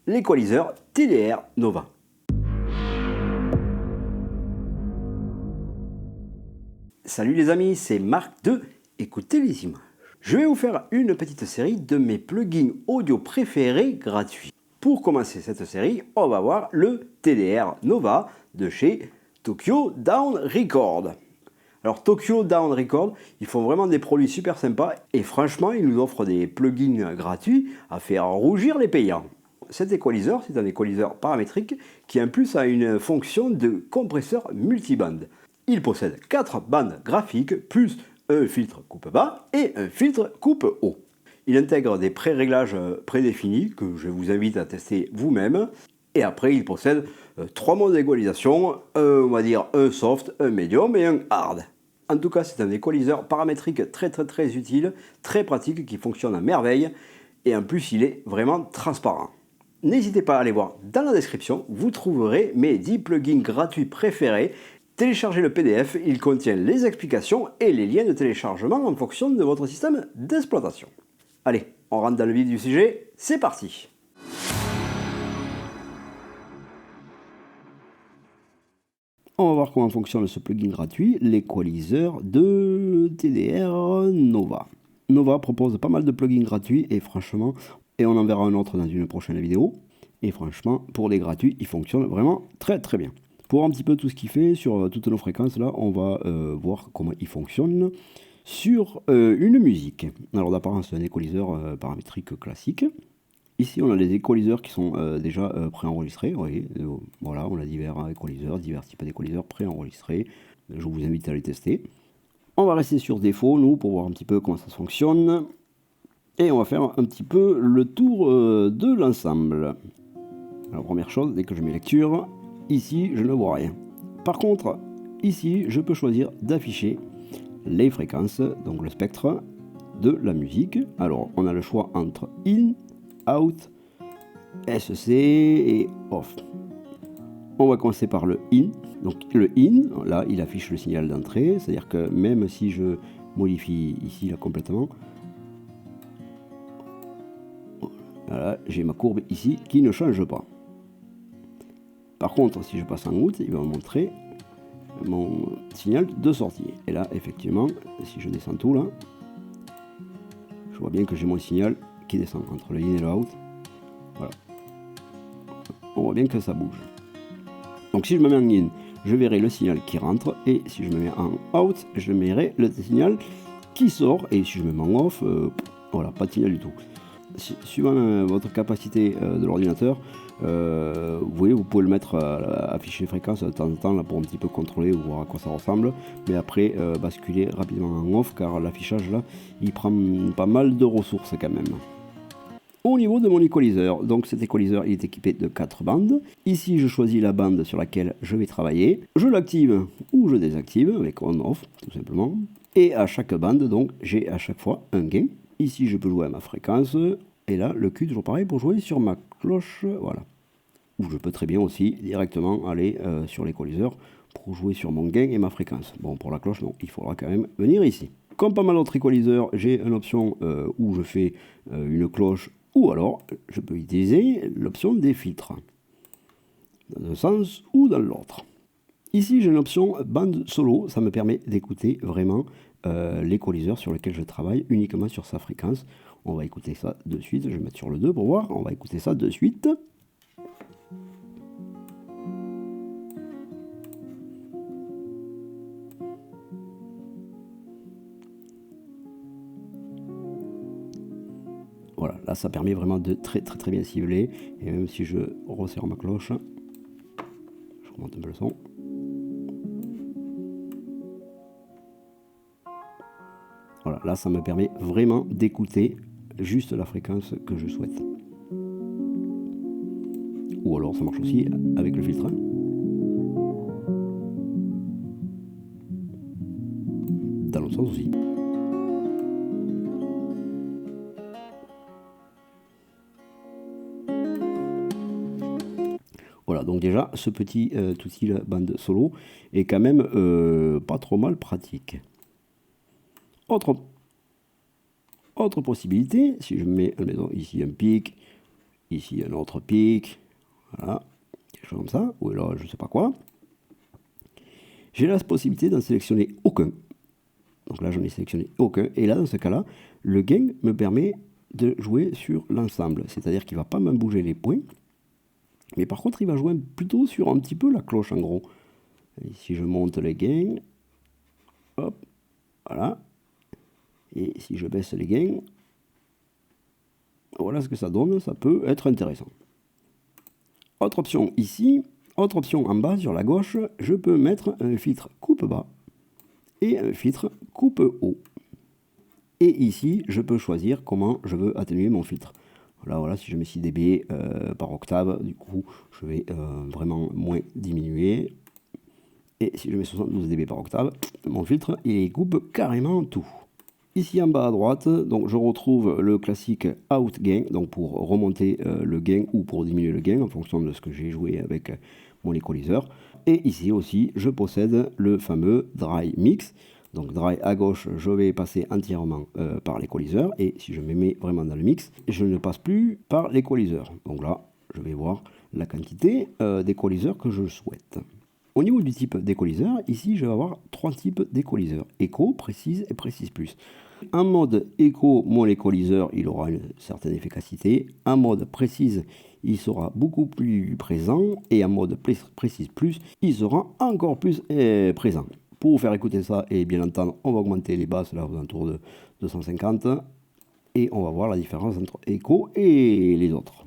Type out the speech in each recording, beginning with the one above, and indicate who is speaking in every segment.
Speaker 1: l'équaliseur TDR Nova. Salut les amis, c'est Marc de Écoutez les images. Je vais vous faire une petite série de mes plugins audio préférés gratuits. Pour commencer cette série, on va voir le TDR Nova de chez Tokyo Down Record. Alors Tokyo Down Record, ils font vraiment des produits super sympas et franchement, ils nous offrent des plugins gratuits à faire rougir les payants. Cet équaliseur, c'est un équaliseur paramétrique qui en plus a une fonction de compresseur multiband. Il possède 4 bandes graphiques plus un filtre coupe bas et un filtre coupe haut. Il intègre des pré-réglages prédéfinis que je vous invite à tester vous-même. Et après, il possède 3 modes d'égalisation, on va dire un soft, un medium et un hard. En tout cas, c'est un équaliseur paramétrique très utile, très pratique, qui fonctionne à merveille. Et en plus, il est vraiment transparent. N'hésitez pas à aller voir dans la description, vous trouverez mes 10 plugins gratuits préférés. Téléchargez le PDF, il contient les explications et les liens de téléchargement en fonction de votre système d'exploitation. Allez, on rentre dans le vif du sujet, c'est parti! On va voir comment fonctionne ce plugin gratuit, l'équaliseur de TDR Nova. Nova propose pas mal de plugins gratuits et franchement, et on en verra un autre dans une prochaine vidéo, et franchement, pour les gratuits, il fonctionne vraiment très bien. Pour un petit peu tout ce qu'il fait sur toutes nos fréquences, là, on va voir comment il fonctionne sur une musique. Alors d'apparence, c'est un équaliseur paramétrique classique. Ici, on a les équaliseurs qui sont déjà préenregistrés. Oui, voilà, on a divers équaliseurs, divers types d'équaliseurs préenregistrés. Je vous invite à les tester. On va rester sur défaut, nous, pour voir un petit peu comment ça fonctionne. Et on va faire un petit peu le tour de l'ensemble. Alors, première chose, dès que je mets lecture, ici, je ne vois rien. Par contre, ici, je peux choisir d'afficher les fréquences, donc le spectre de la musique. Alors, on a le choix entre in, out, SC et off. On va commencer par le in. Donc le in, là, il affiche le signal d'entrée, c'est-à-dire que même si je modifie ici là complètement, voilà, j'ai ma courbe ici qui ne change pas. Par contre, si je passe en out, il va me montrer mon signal de sortie. Et là, effectivement, si je descends tout là, je vois bien que j'ai mon signal qui descend entre le in et le out. Voilà. On voit bien que ça bouge. Donc si je me mets en in, je verrai le signal qui rentre, et si je me mets en out, je verrai le signal qui sort, et si je me mets en off, voilà, pas de signal du tout. Suivant votre capacité de l'ordinateur, vous pouvez le mettre à afficher fréquence de temps en temps là, pour un petit peu contrôler ou voir à quoi ça ressemble, mais après basculer rapidement en off, car l'affichage là, il prend pas mal de ressources quand même. Au niveau de mon équaliseur, donc cet équaliseur il est équipé de 4 bandes. Ici je choisis la bande sur laquelle je vais travailler. Je l'active ou je désactive avec on-off tout simplement. Et à chaque bande, donc j'ai à chaque fois un gain. Ici je peux jouer à ma fréquence. Et là le cul toujours pareil pour jouer sur ma cloche. Voilà. Ou je peux très bien aussi directement aller sur l'équaliseur pour jouer sur mon gain et ma fréquence. Bon, pour la cloche non, il faudra quand même venir ici. Comme pas mal d'autres équaliseurs, j'ai une option où je fais une cloche, ou alors je peux utiliser l'option des filtres, dans un sens ou dans l'autre. Ici j'ai une option bande solo, ça me permet d'écouter vraiment l'équaliseur sur lequel je travaille uniquement sur sa fréquence. On va écouter ça de suite, je vais mettre sur le 2 pour voir, on va écouter ça de suite. Voilà, là ça permet vraiment de très bien cibler, et même si je resserre ma cloche, je remonte un peu le son. Voilà, là ça me permet vraiment d'écouter juste la fréquence que je souhaite. Ou alors ça marche aussi avec le filtre. Dans l'autre sens aussi. Voilà, donc déjà, ce petit outil bande solo est quand même pas trop mal pratique. Autre possibilité, si je mets ici un pic, Ici, un autre pic. Voilà, quelque chose comme ça. Ou alors, je sais pas quoi. J'ai la possibilité d'en sélectionner aucun. Donc là, j'en ai sélectionné aucun. Et là, dans ce cas-là, le gain me permet de jouer sur l'ensemble. C'est-à-dire qu'il ne va pas me bouger les points. Mais par contre, il va jouer plutôt sur un petit peu la cloche, en gros. Et si je monte les gains, hop, voilà. Et si je baisse les gains, voilà ce que ça donne. Ça peut être intéressant. Autre option ici, autre option en bas sur la gauche, je peux mettre un filtre coupe bas et un filtre coupe haut. Et ici, je peux choisir comment je veux atténuer mon filtre. Voilà, si je mets 6 dB par octave, du coup, je vais vraiment moins diminuer. Et si je mets 72 dB par octave, mon filtre, il coupe carrément tout. Ici en bas à droite, donc je retrouve le classique out gain, donc pour remonter le gain ou pour diminuer le gain en fonction de ce que j'ai joué avec mon équaliseur. Et ici aussi, je possède le fameux dry mix. Donc dry à gauche, je vais passer entièrement par l'équaliseur. Et si je me mets vraiment dans le mix, je ne passe plus par l'équaliseur. Donc là, je vais voir la quantité d'équaliseurs que je souhaite. Au niveau du type d'équaliseur, ici je vais avoir 3 types d'équaliseurs. Éco, précise et précise plus. En mode éco, mon équaliseur, il aura une certaine efficacité. En mode précise, il sera beaucoup plus présent. Et en mode précise plus, il sera encore plus présent. Pour vous faire écouter ça et bien entendre, on va augmenter les basses là aux alentours de 250. Et on va voir la différence entre éco et les autres.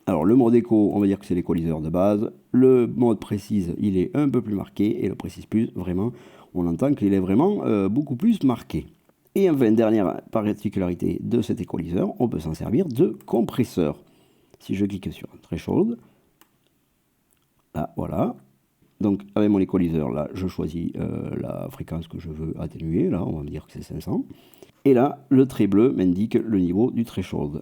Speaker 1: Alors le mode éco, on va dire que c'est l'équaliseur de base. Le mode précise, il est un peu plus marqué. Et le précise plus, vraiment, on entend qu'il est vraiment beaucoup plus marqué. Et enfin, dernière particularité de cet équaliseur, on peut s'en servir de compresseur. Si je clique sur Threshold, là, voilà. Donc avec mon équaliseur, là, je choisis la fréquence que je veux atténuer. Là, on va me dire que c'est 500. Et là, le trait bleu m'indique le niveau du threshold.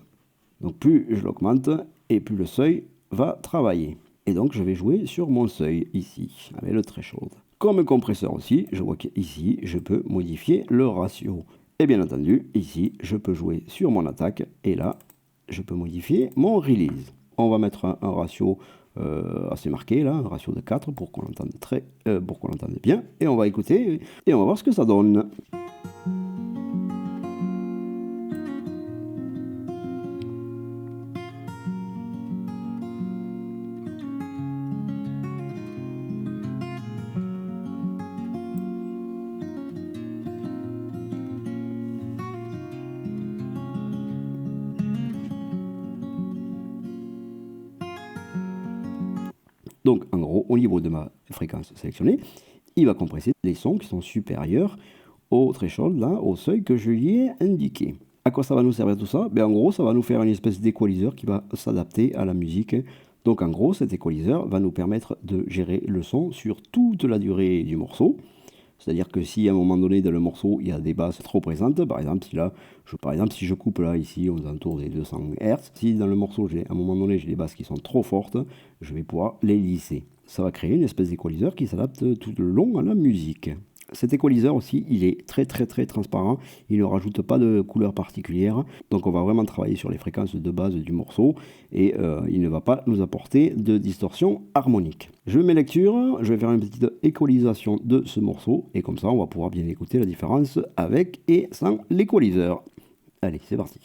Speaker 1: Donc plus je l'augmente et plus le seuil va travailler. Et donc je vais jouer sur mon seuil ici avec le threshold. Comme compresseur aussi, je vois qu'ici je peux modifier le ratio. Et bien entendu, ici je peux jouer sur mon attaque et là je peux modifier mon release. On va mettre un ratio assez marqué là, un ratio de 4 pour qu'on l'entende bien. Et on va écouter et on va voir ce que ça donne. Donc, en gros, au niveau de ma fréquence sélectionnée, il va compresser les sons qui sont supérieurs au threshold, là, au seuil que je lui ai indiqué. À quoi ça va nous servir tout ça? En gros, ça va nous faire une espèce d'équaliseur qui va s'adapter à la musique. Donc, en gros, cet équaliseur va nous permettre de gérer le son sur toute la durée du morceau. C'est-à-dire que si à un moment donné dans le morceau il y a des basses trop présentes, par exemple si je coupe là ici aux alentours des 200 Hz, si dans le morceau à un moment donné j'ai des basses qui sont trop fortes, je vais pouvoir les lisser. Ça va créer une espèce d'équaliseur qui s'adapte tout le long à la musique. Cet équaliseur aussi, il est très transparent, il ne rajoute pas de couleur particulière, donc on va vraiment travailler sur les fréquences de base du morceau et il ne va pas nous apporter de distorsion harmonique. Je mets lecture, je vais faire une petite équalisation de ce morceau et comme ça on va pouvoir bien écouter la différence avec et sans l'équaliseur. Allez, c'est parti.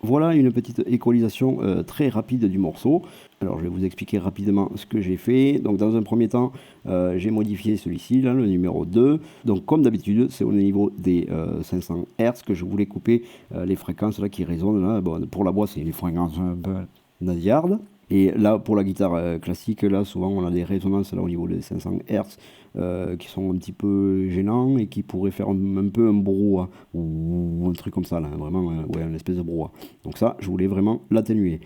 Speaker 1: Voilà une petite équalisation très rapide du morceau. Alors je vais vous expliquer rapidement ce que j'ai fait. Donc dans un premier temps, j'ai modifié celui-ci, là, le numéro 2. Donc comme d'habitude, c'est au niveau des 500 Hz que je voulais couper les fréquences là, qui résonnent. Là. Bon, pour la voix, c'est les fréquences un peu nasillardes. Et là, pour la guitare classique, là, souvent, on a des résonances là, au niveau des 500 Hz qui sont un petit peu gênants et qui pourraient faire un peu un brouhaha ou un truc comme ça, là, vraiment, ouais, une espèce de brouhaha. Donc ça, je voulais vraiment l'atténuer.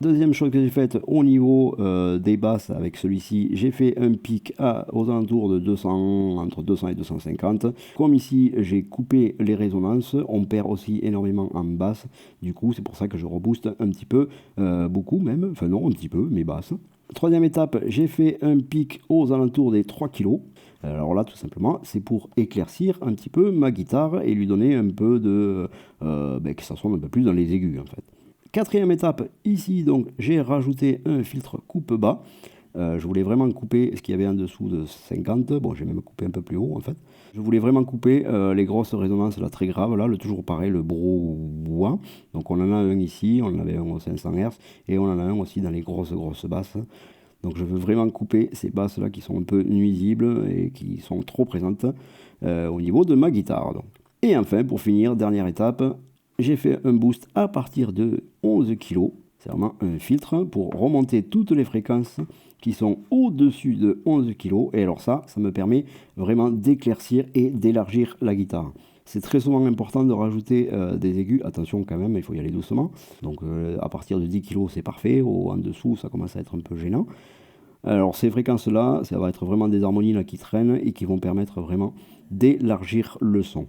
Speaker 1: Deuxième chose que j'ai faite au niveau des basses avec celui-ci, j'ai fait un pic aux alentours de 200, entre 200 et 250. Comme ici, j'ai coupé les résonances, on perd aussi énormément en basse. Du coup, c'est pour ça que je rebooste un petit peu, beaucoup même, enfin non, un petit peu, mais basse. Troisième étape, j'ai fait un pic aux alentours des 3 kg. Alors là, tout simplement, c'est pour éclaircir un petit peu ma guitare et lui donner un peu de... que ça sonne un peu plus dans les aigus, en fait. Quatrième étape, ici, donc, j'ai rajouté un filtre coupe-bas. Je voulais vraiment couper ce qu'il y avait en dessous de 50. Bon, j'ai même coupé un peu plus haut, en fait. Je voulais vraiment couper les grosses résonances, là, très graves, là, toujours pareil, le brouhaha. Donc, on en a un ici, on en avait un aux 500 Hz, et on en a un aussi dans les grosses basses. Donc, je veux vraiment couper ces basses-là qui sont un peu nuisibles et qui sont trop présentes au niveau de ma guitare. Donc. Et enfin, pour finir, dernière étape, j'ai fait un boost à partir de 11 kg. C'est vraiment un filtre pour remonter toutes les fréquences qui sont au-dessus de 11 kg. Et alors ça me permet vraiment d'éclaircir et d'élargir la guitare. C'est très souvent important de rajouter des aigus. Attention quand même, il faut y aller doucement. Donc à partir de 10 kg, c'est parfait. En dessous, ça commence à être un peu gênant. Alors ces fréquences-là, ça va être vraiment des harmonies là, qui traînent et qui vont permettre vraiment d'élargir le son.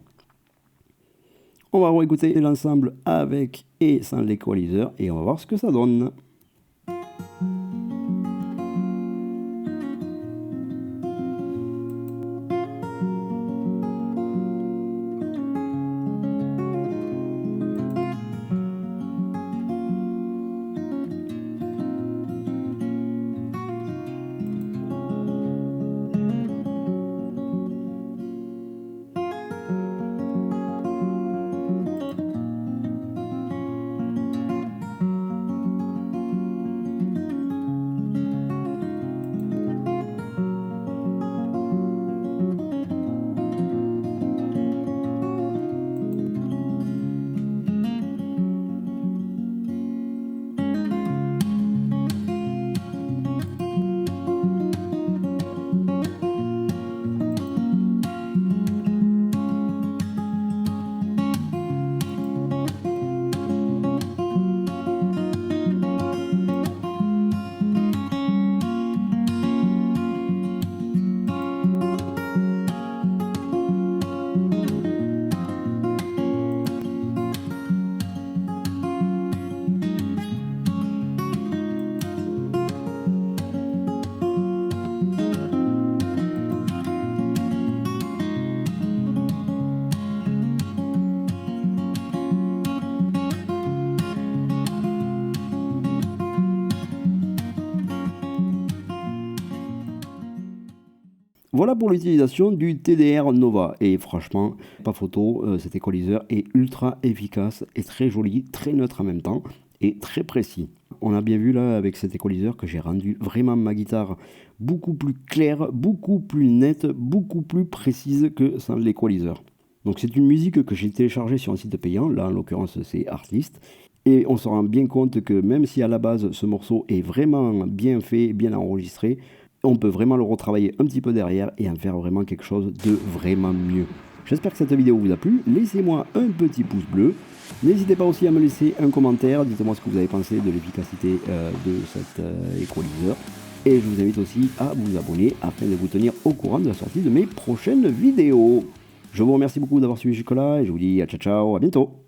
Speaker 1: On va réécouter l'ensemble avec et sans l'équaliseur et on va voir ce que ça donne. Voilà pour l'utilisation du TDR Nova et franchement, pas photo, cet équaliseur est ultra efficace et très joli, très neutre en même temps et très précis. On a bien vu là avec cet équaliseur que j'ai rendu vraiment ma guitare beaucoup plus claire, beaucoup plus nette, beaucoup plus précise que sans l'équaliseur. Donc c'est une musique que j'ai téléchargée sur un site payant, là en l'occurrence c'est Artlist. Et on se rend bien compte que même si à la base ce morceau est vraiment bien fait, bien enregistré, on peut vraiment le retravailler un petit peu derrière et en faire vraiment quelque chose de vraiment mieux. J'espère que cette vidéo vous a plu, laissez-moi un petit pouce bleu, n'hésitez pas aussi à me laisser un commentaire, dites-moi ce que vous avez pensé de l'efficacité de cet équaliseur. Et je vous invite aussi à vous abonner afin de vous tenir au courant de la sortie de mes prochaines vidéos. Je vous remercie beaucoup d'avoir suivi jusque-là et je vous dis à ciao ciao, à bientôt.